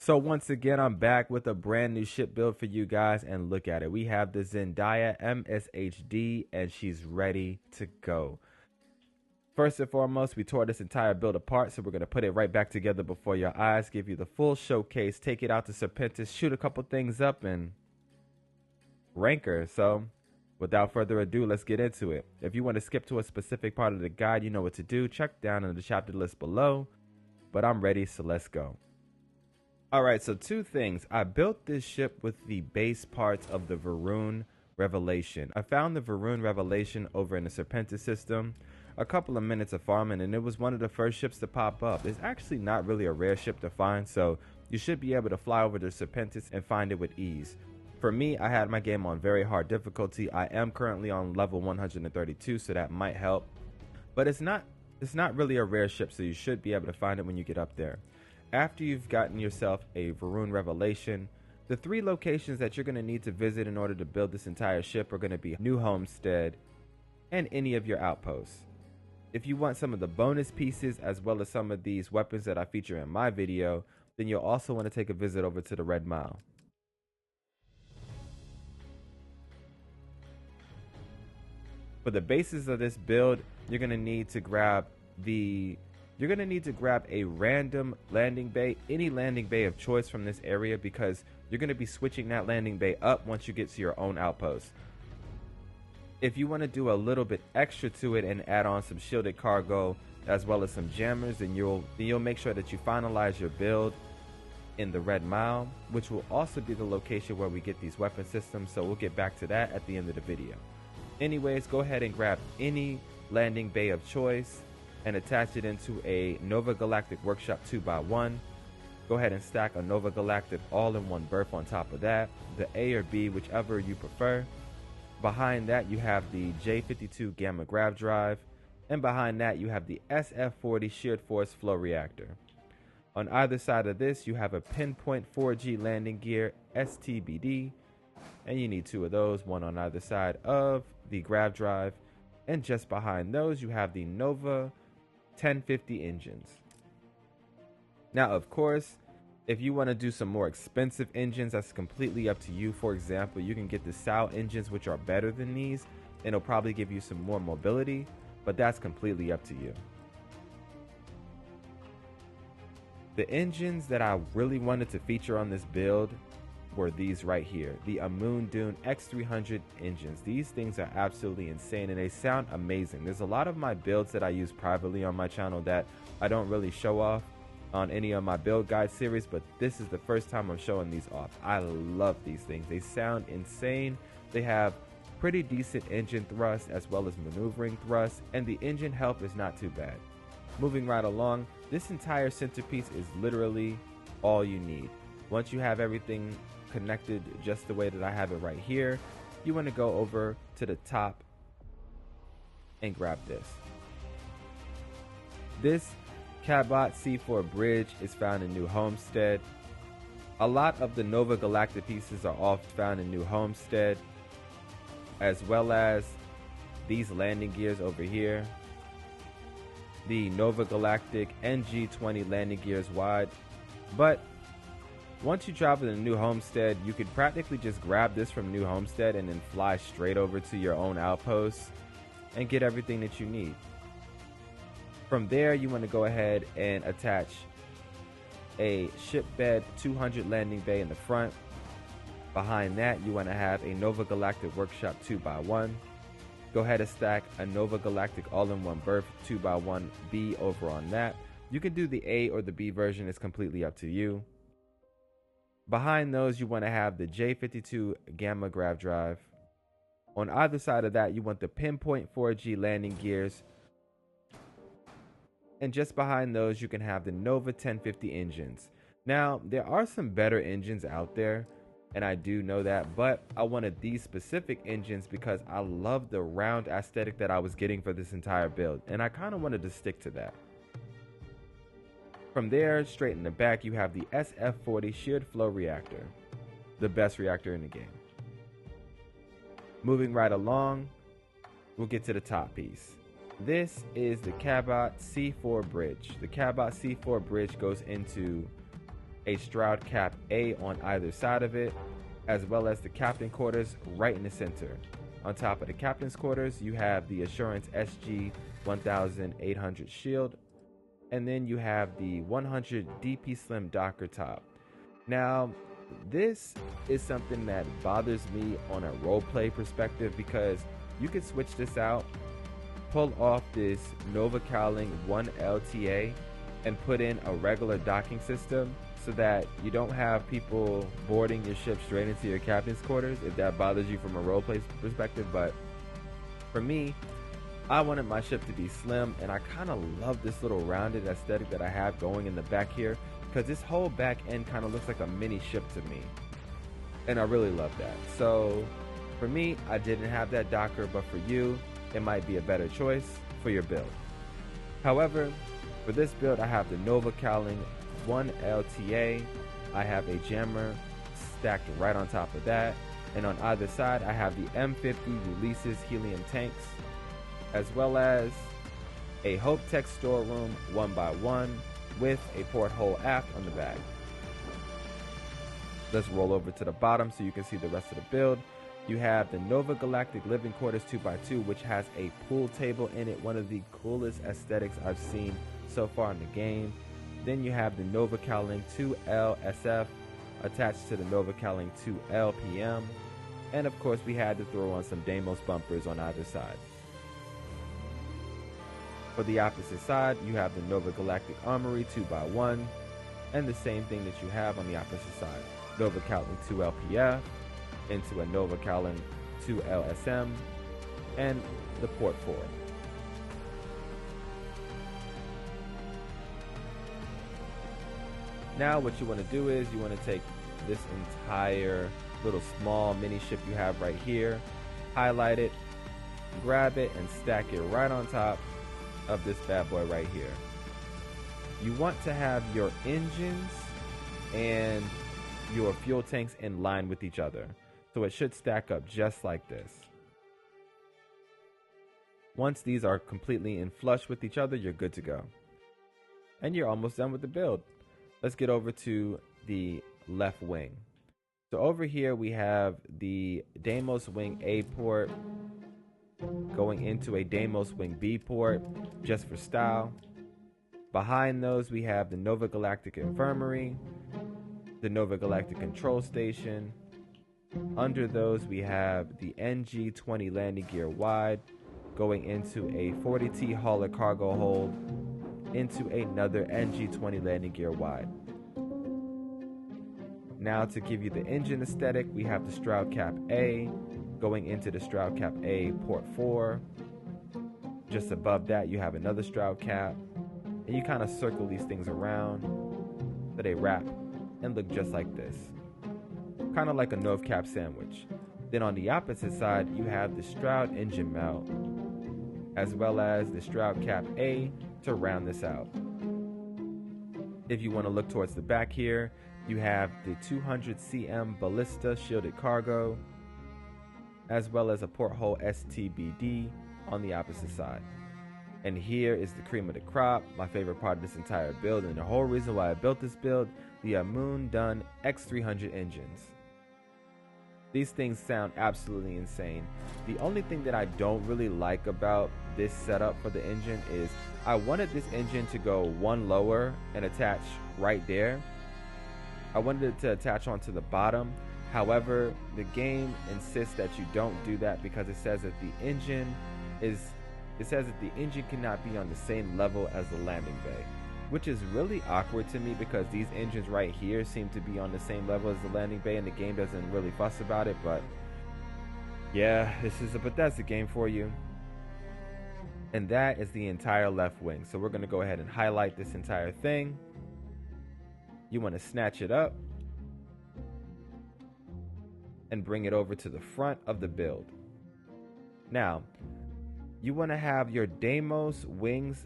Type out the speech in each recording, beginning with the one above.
So once again, I'm back with a brand new ship build for you guys, and look at it. We have the Zendaya MSHD, and she's ready to go. First and foremost, we tore this entire build apart, so we're going to put it right back together before your eyes, give you the full showcase, take it out to Serpentis, shoot a couple things up, and rank her. So without further ado, let's get into it. If you want to skip to a specific part of the guide, you know what to do. Check down in the chapter list below, but I'm ready, so let's go. Alright, so two things. I built this ship with the base parts of the Varun Revelation. I found the Varun Revelation over in the Serpentis system, a couple of minutes of farming, and it was one of the first ships to pop up. It's actually not really a rare ship to find, so you should be able to fly over to Serpentis and find it with ease. For me, I had my game on very hard difficulty. I am currently on level 132, so that might help. But it's not really a rare ship, so you should be able to find it when you get up there. After you've gotten yourself a Varun Revelation, the three locations that you're going to need to visit in order to build this entire ship are going to be New Homestead and any of your outposts. If you want some of the bonus pieces as well as some of these weapons that I feature in my video, then you'll also want to take a visit over to the Red Mile. For the basis of this build, you're going to need to grab a random landing bay, any landing bay of choice from this area, because you're going to be switching that landing bay up once you get to your own outpost. If you want to do a little bit extra to it and add on some shielded cargo as well as some jammers, then you'll make sure that you finalize your build in the Red Mile, which will also be the location where we get these weapon systems, so we'll get back to that at the end of the video. Anyways, go ahead and grab any landing bay of choice and attach it into a Nova Galactic Workshop 2x1. Go ahead and stack a Nova Galactic all-in-one berth on top of that, the A or B, whichever you prefer. Behind that, you have the J52 Gamma Grav Drive, and behind that, you have the SF40 Sheared Force Flow Reactor. On either side of this, you have a Pinpoint 4G Landing Gear STBD, and you need two of those, one on either side of the Grav Drive. And just behind those, you have the Nova 1050 engines. Now, of course, if you want to do some more expensive engines, that's completely up to you. For example, you can get the SAL engines, which are better than these, and it'll probably give you some more mobility, but that's completely up to you. The engines that I really wanted to feature on this build were these right here, the Amun Dune X300 engines. These things are absolutely insane and they sound amazing. There's a lot of my builds that I use privately on my channel that I don't really show off on any of my build guide series, but this is the first time I'm showing these off. I love these things. They sound insane. They have pretty decent engine thrust as well as maneuvering thrust, and the engine health is not too bad. Moving right along, this entire centerpiece is literally all you need. Once you have everything connected just the way that I have it right here, you want to go over to the top and grab this. This Cabot C4 bridge is found in New Homestead. A lot of the Nova Galactic pieces are all found in New Homestead, as well as these landing gears over here, the Nova Galactic NG20 landing gears wide. But once you drop it in New Homestead, you could practically just grab this from New Homestead and then fly straight over to your own outpost and get everything that you need. From there, you want to go ahead and attach a Shipbed 200 landing bay in the front. Behind that, you want to have a Nova Galactic Workshop 2x1. Go ahead and stack a Nova Galactic all-in-one berth 2x1B over on that. You can do the A or the B version, it's completely up to you. Behind those, you want to have the J52 Gamma Grav Drive. On either side of that, you want the Pinpoint 4G landing gears. And just behind those, you can have the Nova 1050 engines. Now, there are some better engines out there, and I do know that, but I wanted these specific engines because I love the round aesthetic that I was getting for this entire build, and I kind of wanted to stick to that. From there, straight in the back, you have the SF40 Sheared Flow Reactor, the best reactor in the game. Moving right along, we'll get to the top piece. This is the Cabot C4 bridge. The Cabot C4 bridge goes into a Stroud Cap A on either side of it, as well as the captain quarters right in the center. On top of the captain's quarters, you have the Assurance SG 1800 shield, and then you have the 100 DP Slim Docker top. Now, this is something that bothers me on a roleplay perspective because you can switch this out, pull off this Nova Cowling 1 LTA, and put in a regular docking system so that you don't have people boarding your ship straight into your captain's quarters if that bothers you from a roleplay perspective. But for me, I wanted my ship to be slim, and I kind of love this little rounded aesthetic that I have going in the back here because this whole back end kind of looks like a mini ship to me, and I really love that. So for me, I didn't have that docker, but for you, it might be a better choice for your build. However, for this build, I have the Nova Cowling 1 LTA. I have a jammer stacked right on top of that, and on either side I have the M50 Ulysses helium tanks, as well as a Hope Tech storeroom 1x1 with a porthole aft on the back. Let's roll over to the bottom so you can see the rest of the build. You have the Nova Galactic Living Quarters 2x2, which has a pool table in it, one of the coolest aesthetics I've seen so far in the game. Then you have the Nova Cowling 2L SF attached to the Nova Cowling 2L PM, and of course we had to throw on some Deimos bumpers on either side. For the opposite side, you have the Nova Galactic Armory 2x1, and the same thing that you have on the opposite side. Nova Cowling 2LPF into a Nova Cowling 2LSM and the Port 4. Now what you want to do is you want to take this entire little small mini ship you have right here, highlight it, grab it, and stack it right on top of this bad boy right here. You want to have your engines and your fuel tanks in line with each other, so it should stack up just like this. Once these are completely in flush with each other, you're good to go. And you're almost done with the build. Let's get over to the left wing. So over here we have the Deimos Wing A port going into a Deimos Wing B port just for style. Behind those we have the Nova Galactic Infirmary, the Nova Galactic Control Station. Under those we have the NG-20 landing gear wide going into a 40T hauler cargo hold into another NG-20 landing gear wide. Now to give you the engine aesthetic, we have the Stroud Cap A going into the Stroud Cap A port 4. Just above that you have another Stroud Cap, and you kind of circle these things around so they wrap and look just like this, kind of like a Nov Cap sandwich. Then on the opposite side you have the Stroud engine mount, as well as the Stroud Cap A to round this out. If you want to look towards the back here, you have the 200 cm ballista shielded cargo, as well as a porthole STBD on the opposite side. And here is the cream of the crop, my favorite part of this entire build, and the whole reason why I built this build, the Amun Dun X300 engines. These things sound absolutely insane. The only thing that I don't really like about this setup for the engine is I wanted this engine to go one lower and attach right there. I wanted it to attach onto the bottom. However, the game insists that you don't do that because it says that the engine cannot be on the same level as the landing bay, which is really awkward to me because these engines right here seem to be on the same level as the landing bay and the game doesn't really fuss about it. But yeah, this is a Bethesda game for you. And that is the entire left wing. So we're going to go ahead and highlight this entire thing. You want to snatch it up and bring it over to the front of the build. Now, you want to have your Deimos wings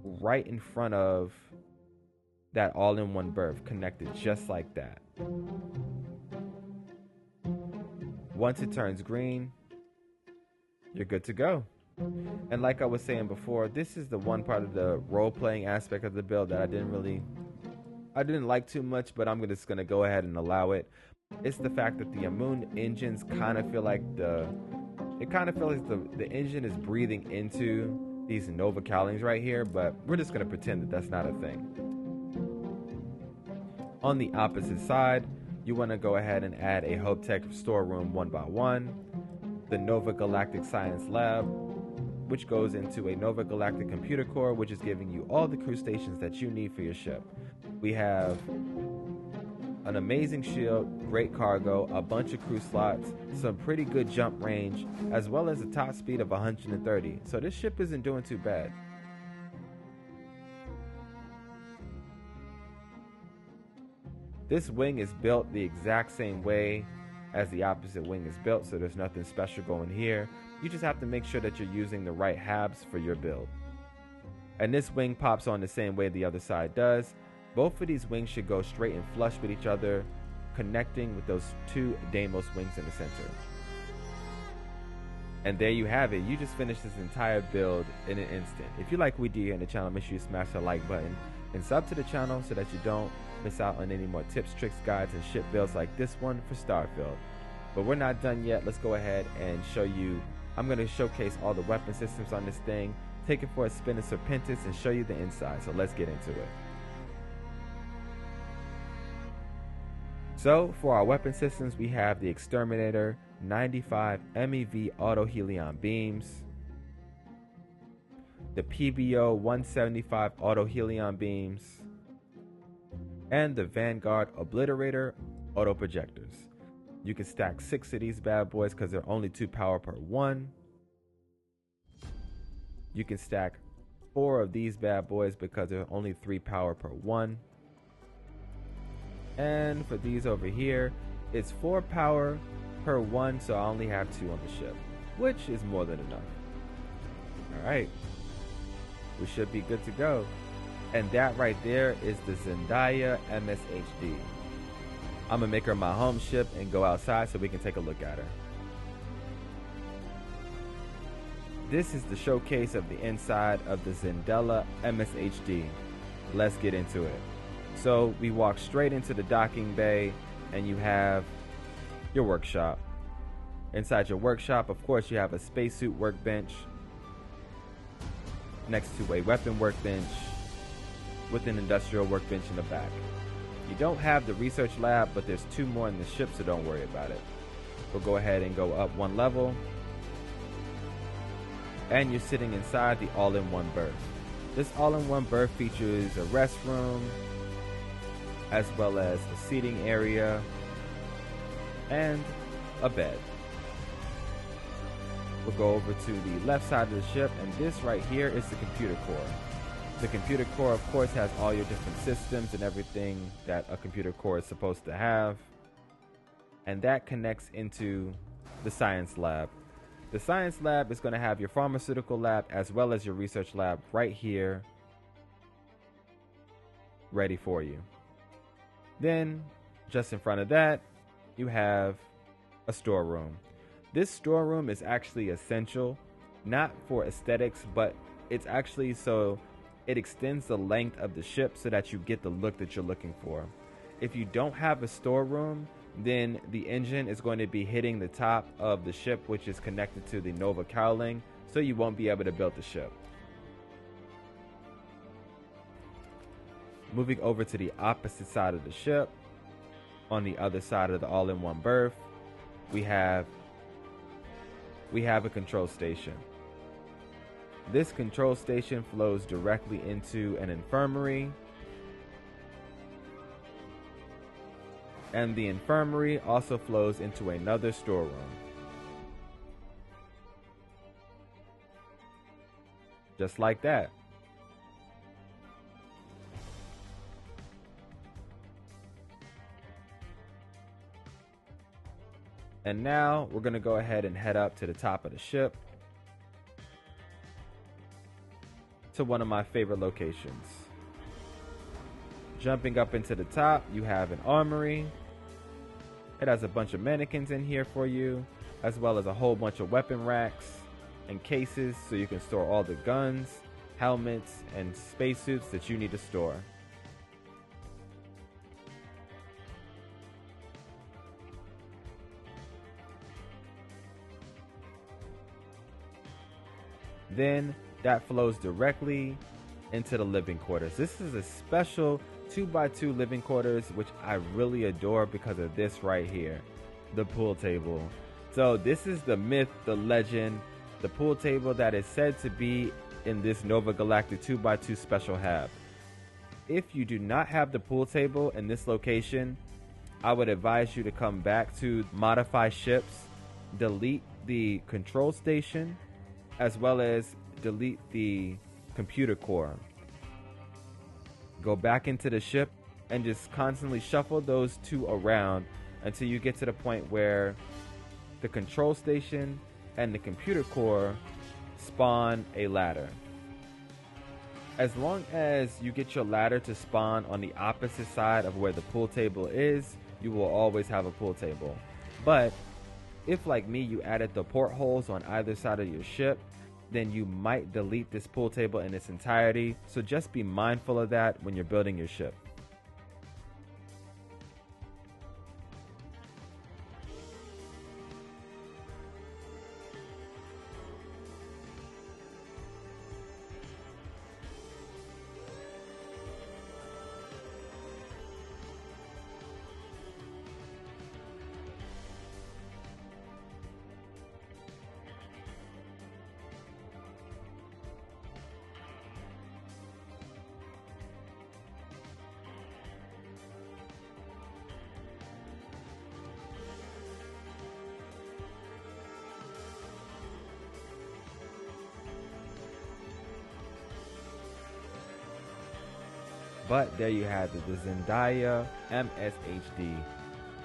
right in front of that all-in-one berth, connected just like that. Once it turns green, you're good to go. And like I was saying before, this is the one part of the role-playing aspect of the build that I didn't really I didn't like too much, but I'm just gonna go ahead and allow it. It's the fact that the Amun engines kind of feel like the engine is breathing into these Nova cowlings right here, but we're just gonna pretend that that's not a thing. On the opposite side, you want to go ahead and add a Hope Tech storeroom 1x1, the Nova Galactic Science Lab, which goes into a Nova Galactic computer core, which is giving you all the crew stations that you need for your ship. We have an amazing shield, great cargo, a bunch of crew slots, some pretty good jump range, as well as a top speed of 130. So this ship isn't doing too bad. This wing is built the exact same way as the opposite wing is built, so there's nothing special going here. You just have to make sure that you're using the right HABs for your build. And this wing pops on the same way the other side does. Both of these wings should go straight and flush with each other, connecting with those two Deimos wings in the center. And there you have it. You just finished this entire build in an instant. If you like what we do here on the channel, make sure you smash the like button and sub to the channel so that you don't miss out on any more tips, tricks, guides, and ship builds like this one for Starfield. But we're not done yet. Let's go ahead and show you. I'm going to showcase all the weapon systems on this thing, take it for a spin in Serpentis, and show you the inside. So let's get into it. So for our weapon systems, we have the Exterminator 95 MEV Auto Helion beams, the PBO 175 Auto Helion beams, and the Vanguard Obliterator Auto Projectors. You can stack 6 of these bad boys because they're only 2 power per 1. You can stack 4 of these bad boys because they're only 3 power per 1. And for these over here, it's 4 power per 1, so I only have 2 on the ship, which is more than enough. Alright, we should be good to go. And that right there is the Zendaya MSHD. I'm gonna make her my home ship and go outside so we can take a look at her. This is the showcase of the inside of the Zendaya MSHD. Let's get into it. So we walk straight into the docking bay and you have your workshop. Inside your workshop, of course, you have a spacesuit workbench next to a weapon workbench with an industrial workbench in the back. You don't have the research lab, but there's 2 more in the ship, so don't worry about it. We'll go ahead and go up 1 level. And you're sitting inside the all-in-one berth. This all-in-one berth features a restroom, as well as a seating area and a bed. We'll go over to the left side of the ship, and this right here is the computer core. The computer core, of course, has all your different systems and everything that a computer core is supposed to have. And that connects into the science lab. The science lab is going to have your pharmaceutical lab as well as your research lab right here, ready for you. Then, just in front of that, you have a storeroom. This storeroom is actually essential, not for aesthetics, but it's actually so it extends the length of the ship so that you get the look that you're looking for. If you don't have a storeroom, then the engine is going to be hitting the top of the ship, which is connected to the Nova cowling, so you won't be able to build the ship. Moving over to the opposite side of the ship, on the other side of the all-in-one berth, we have a control station. This control station flows directly into an infirmary, and the infirmary also flows into another storeroom. Just like that. And now we're going to go ahead and head up to the top of the ship, to one of my favorite locations. Jumping up into the top, you have an armory. It has a bunch of mannequins in here for you, as well as a whole bunch of weapon racks and cases so you can store all the guns, helmets, and spacesuits that you need to store. Then that flows directly into the living quarters. This is a special 2x2 living quarters, which I really adore because of this right here, the pool table. So this is the myth, the legend, the pool table that is said to be in this Nova Galactic 2x2 special hab. If you do not have the pool table in this location, I would advise you to come back to modify ships, delete the control station, as well as delete the computer core. Go back into the ship and just constantly shuffle those two around until you get to the point where the control station and the computer core spawn a ladder. As long as you get your ladder to spawn on the opposite side of where the pool table is, you will always have a pool table. But if, like me, you added the portholes on either side of your ship, then you might delete this pool table in its entirety. So just be mindful of that when you're building your ship. But there you have it, the Zendaya MSHD.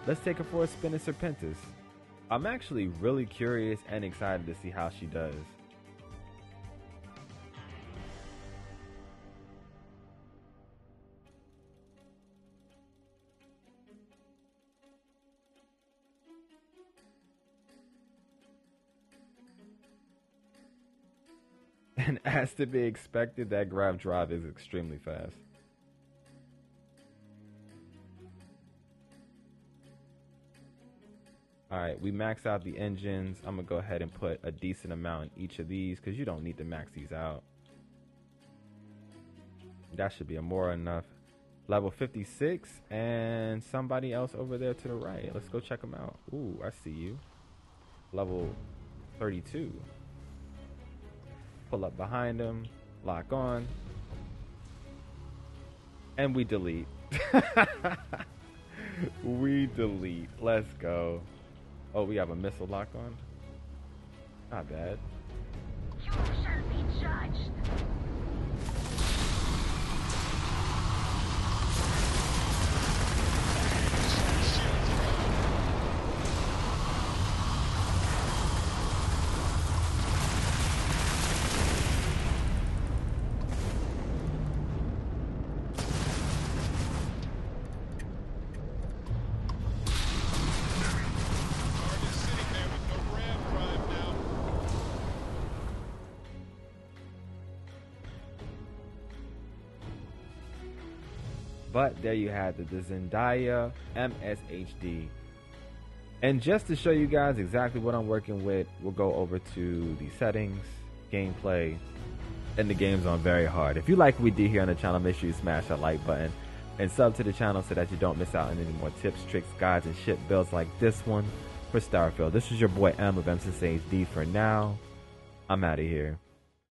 Let's take her for a spin in Serpentis. I'm actually really curious and excited to see how she does. And as to be expected, that grab drive is extremely fast. Alright, we maxed out the engines. I'm going to go ahead and put a decent amount in each of these because you don't need to max these out. That should be more enough. Level 56 and somebody else over there to the right. Let's go check them out. Ooh, I see you. Level 32. Pull up behind them. Lock on. And we delete. We delete. Let's go. Oh, we have a missile lock on? Not bad. You shall be judged. But there you have it, the Zendaya MSHD. And just to show you guys exactly what I'm working with, we'll go over to the settings, gameplay, and the game's on very hard. If you like what we did here on the channel, make sure you smash that like button and sub to the channel so that you don't miss out on any more tips, tricks, guides, and ship builds like this one for Starfield. This is your boy M of M6HD. For now, I'm out of here.